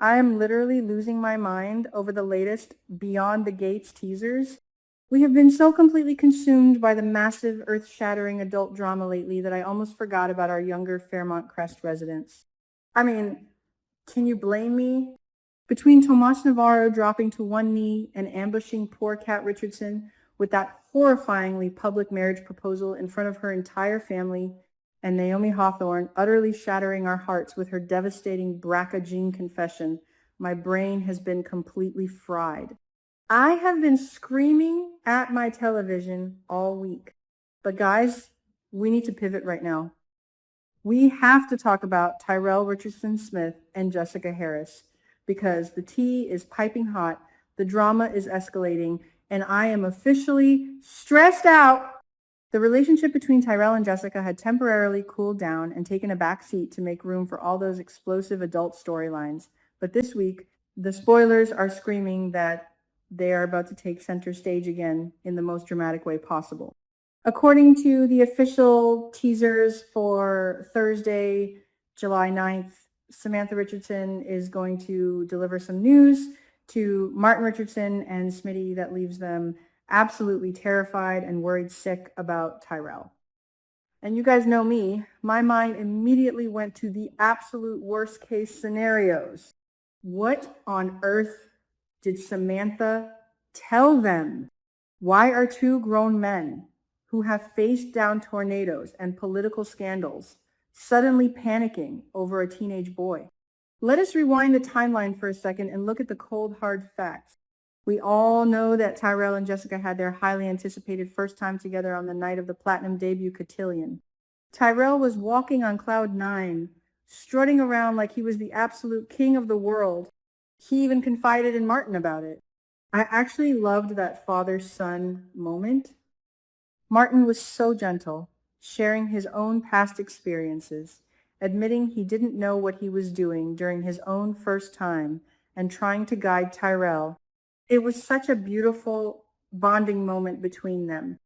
I am literally losing my mind over the latest Beyond the Gates teasers. We have been so completely consumed by the massive, earth-shattering adult drama lately that I almost forgot about our younger Fairmont Crest residents. I mean, can you blame me? Between Tomas Navarro dropping to one knee and ambushing poor Kat Richardson with that horrifyingly public marriage proposal in front of her entire family, and Naomi Hawthorne utterly shattering our hearts with her devastating BRCA gene confession, my brain has been completely fried. I have been screaming at my television all week. But guys, we need to pivot right now. We have to talk about Tyrell Richardson Smith and Jessica Harris because the tea is piping hot, the drama is escalating, and I am officially stressed out. The relationship between Tyrell and Jessica had temporarily cooled down and taken a back seat to make room for all those explosive adult storylines. But this week, the spoilers are screaming that they are about to take center stage again in the most dramatic way possible. According to the official teasers for Thursday, July 9th, Samantha Richardson is going to deliver some news to Martin Richardson and Smitty that leaves them absolutely terrified and worried sick about Tyrell. And you guys know me, my mind immediately went to the absolute worst case scenarios. What on earth did Samantha tell them? Why are two grown men who have faced down tornadoes and political scandals suddenly panicking over a teenage boy? Let us rewind the timeline for a second and look at the cold, hard facts. We all know that Tyrell and Jessica had their highly anticipated first time together on the night of the platinum debut cotillion. Tyrell was walking on cloud 9, strutting around like he was the absolute king of the world. He even confided in Martin about it. I actually loved that father-son moment. Martin was so gentle, sharing his own past experiences, admitting he didn't know what he was doing during his own first time, and trying to guide Tyrell. It was such a beautiful bonding moment between them.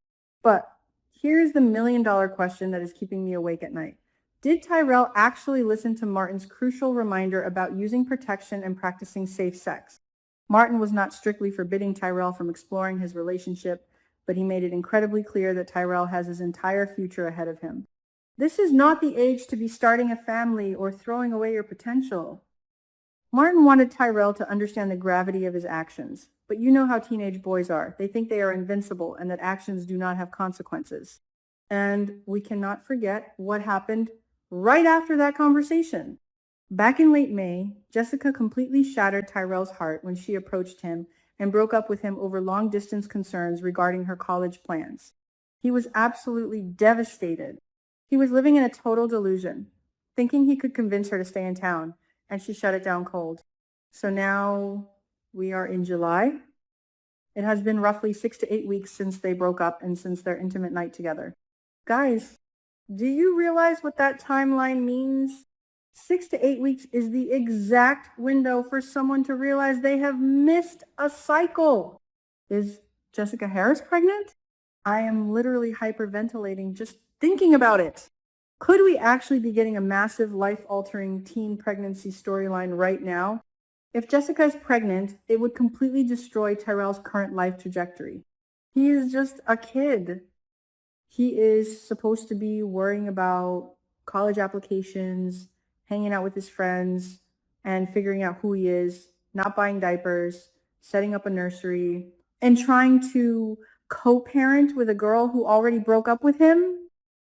But here's the million-dollar question that is keeping me awake at night. Did Tyrell actually listen to Martin's crucial reminder about using protection and practicing safe sex? Martin was not strictly forbidding Tyrell from exploring his relationship, but he made it incredibly clear that Tyrell has his entire future ahead of him. This is not the age to be starting a family or throwing away your potential. Martin wanted Tyrell to understand the gravity of his actions, but you know how teenage boys are. They think they are invincible and that actions do not have consequences. And we cannot forget what happened right after that conversation. Back in late May, Jessica completely shattered Tyrell's heart when she approached him and broke up with him over long-distance concerns regarding her college plans. He was absolutely devastated. He was living in a total delusion, thinking he could convince her to stay in town, and she shut it down cold. So now we are in July. It has been roughly 6 to 8 weeks since they broke up and since their intimate night together. Guys, do you realize what that timeline means? 6 to 8 weeks is the exact window for someone to realize they have missed a cycle. Is Jessica Harris pregnant? I am literally hyperventilating just thinking about it. Could we actually be getting a massive life-altering teen pregnancy storyline right now? If Jessica is pregnant, it would completely destroy Tyrell's current life trajectory. He is just a kid. He is supposed to be worrying about college applications, hanging out with his friends, and figuring out who he is, not buying diapers, setting up a nursery, and trying to co-parent with a girl who already broke up with him.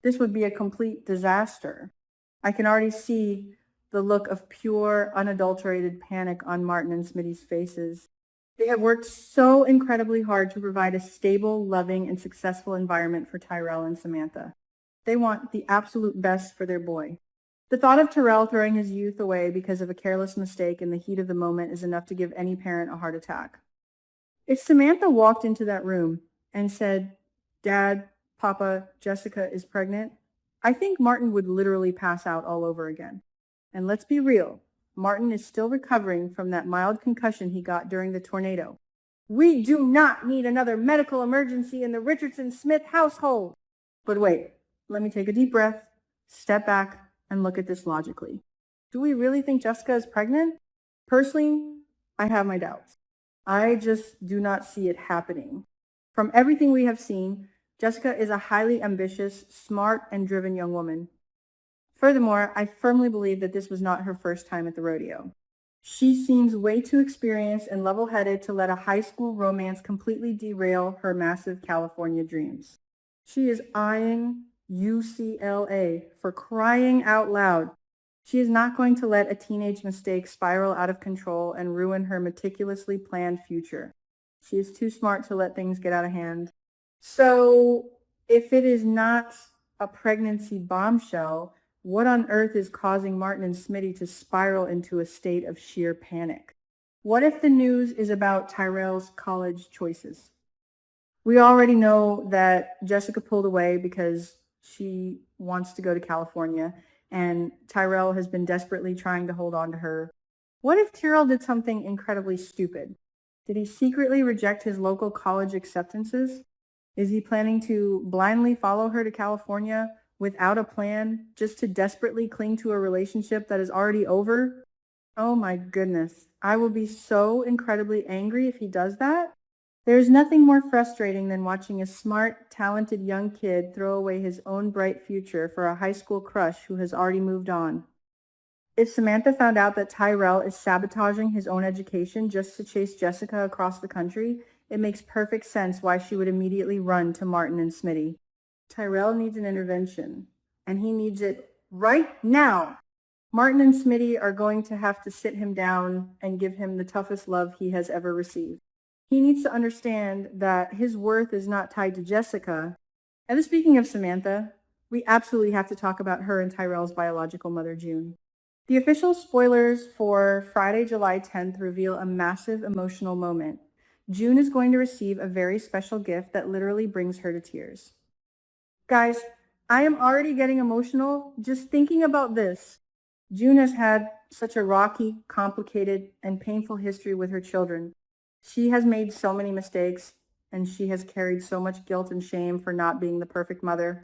This would be a complete disaster. I can already see the look of pure, unadulterated panic on Martin and Smitty's faces. They have worked so incredibly hard to provide a stable, loving, and successful environment for Tyrell and Samantha. They want the absolute best for their boy. The thought of Tyrell throwing his youth away because of a careless mistake in the heat of the moment is enough to give any parent a heart attack. If Samantha walked into that room and said, "Dad, Papa, Jessica is pregnant," I think Martin would literally pass out all over again. And let's be real, Martin is still recovering from that mild concussion he got during the tornado. We do not need another medical emergency in the Richardson-Smith household. But wait, let me take a deep breath, step back, and look at this logically. Do we really think Jessica is pregnant? Personally, I have my doubts. I just do not see it happening. From everything we have seen, Jessica is a highly ambitious, smart, and driven young woman. Furthermore, I firmly believe that this was not her first time at the rodeo. She seems way too experienced and level-headed to let a high school romance completely derail her massive California dreams. She is eyeing UCLA, for crying out loud. She is not going to let a teenage mistake spiral out of control and ruin her meticulously planned future. She is too smart to let things get out of hand. So, if it is not a pregnancy bombshell, what on earth is causing Martin and Smitty to spiral into a state of sheer panic? What if the news is about Tyrell's college choices? We already know that Jessica pulled away because she wants to go to California, and Tyrell has been desperately trying to hold on to her. What if Tyrell did something incredibly stupid? Did he secretly reject his local college acceptances? Is he planning to blindly follow her to California without a plan, just to desperately cling to a relationship that is already over? Oh my goodness. I will be so incredibly angry if he does that. There's nothing more frustrating than watching a smart, talented young kid throw away his own bright future for a high school crush who has already moved on. If Samantha found out that Tyrell is sabotaging his own education just to chase Jessica across the country, it makes perfect sense why she would immediately run to Martin and Smitty. Tyrell needs an intervention, and he needs it right now. Martin and Smitty are going to have to sit him down and give him the toughest love he has ever received. He needs to understand that his worth is not tied to Jessica. And speaking of Samantha, we absolutely have to talk about her and Tyrell's biological mother, June. The official spoilers for Friday, July 10th reveal a massive emotional moment. June is going to receive a very special gift that literally brings her to tears. Guys, I am already getting emotional just thinking about this. June has had such a rocky, complicated, and painful history with her children. She has made so many mistakes, and she has carried so much guilt and shame for not being the perfect mother.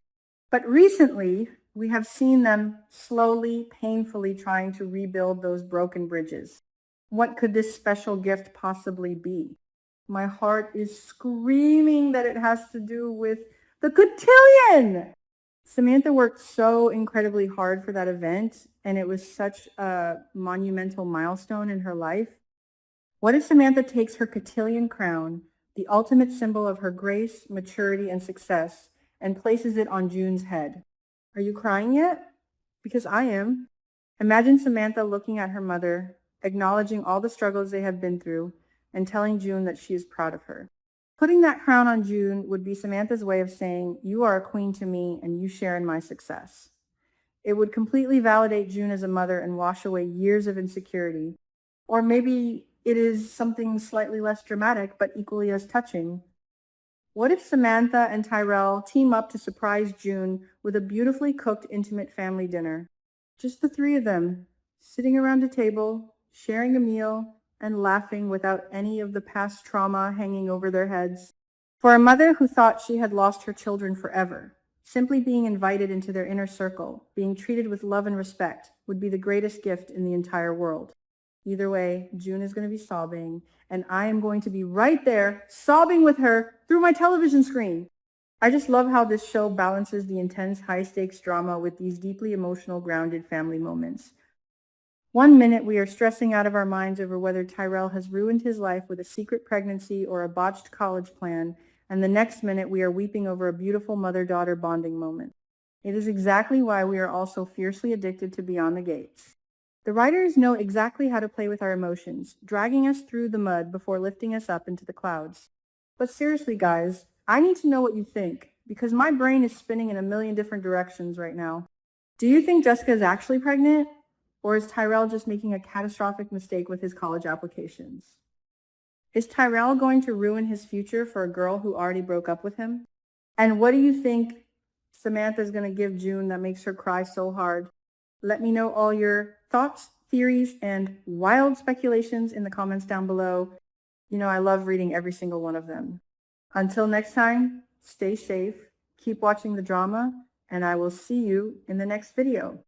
But recently, we have seen them slowly, painfully trying to rebuild those broken bridges. What could this special gift possibly be? My heart is screaming that it has to do with the cotillion! Samantha worked so incredibly hard for that event, and it was such a monumental milestone in her life. What if Samantha takes her cotillion crown, the ultimate symbol of her grace, maturity, and success, and places it on June's head? Are you crying yet? Because I am. Imagine Samantha looking at her mother, acknowledging all the struggles they have been through, and telling June that she is proud of her. Putting that crown on June would be Samantha's way of saying, "You are a queen to me, and you share in my success." It would completely validate June as a mother and wash away years of insecurity. Or maybe it is something slightly less dramatic, but equally as touching. What if Samantha and Tyrell team up to surprise June with a beautifully cooked, intimate family dinner? Just the three of them, sitting around a table, sharing a meal, and laughing without any of the past trauma hanging over their heads. For a mother who thought she had lost her children forever, simply being invited into their inner circle, being treated with love and respect, would be the greatest gift in the entire world. Either way, June is going to be sobbing, and I am going to be right there, sobbing with her through my television screen. I just love how this show balances the intense, high-stakes drama with these deeply emotional, grounded family moments. One minute we are stressing out of our minds over whether Tyrell has ruined his life with a secret pregnancy or a botched college plan, and the next minute we are weeping over a beautiful mother-daughter bonding moment. It is exactly why we are all so fiercely addicted to Beyond the Gates. The writers know exactly how to play with our emotions, dragging us through the mud before lifting us up into the clouds. But seriously, guys, I need to know what you think, because my brain is spinning in a million different directions right now. Do you think Jessica is actually pregnant? Or is Tyrell just making a catastrophic mistake with his college applications? Is Tyrell going to ruin his future for a girl who already broke up with him? And what do you think Samantha is going to give June that makes her cry so hard? Let me know all your thoughts, theories, and wild speculations in the comments down below. You know, I love reading every single one of them. Until next time, stay safe, keep watching the drama, and I will see you in the next video.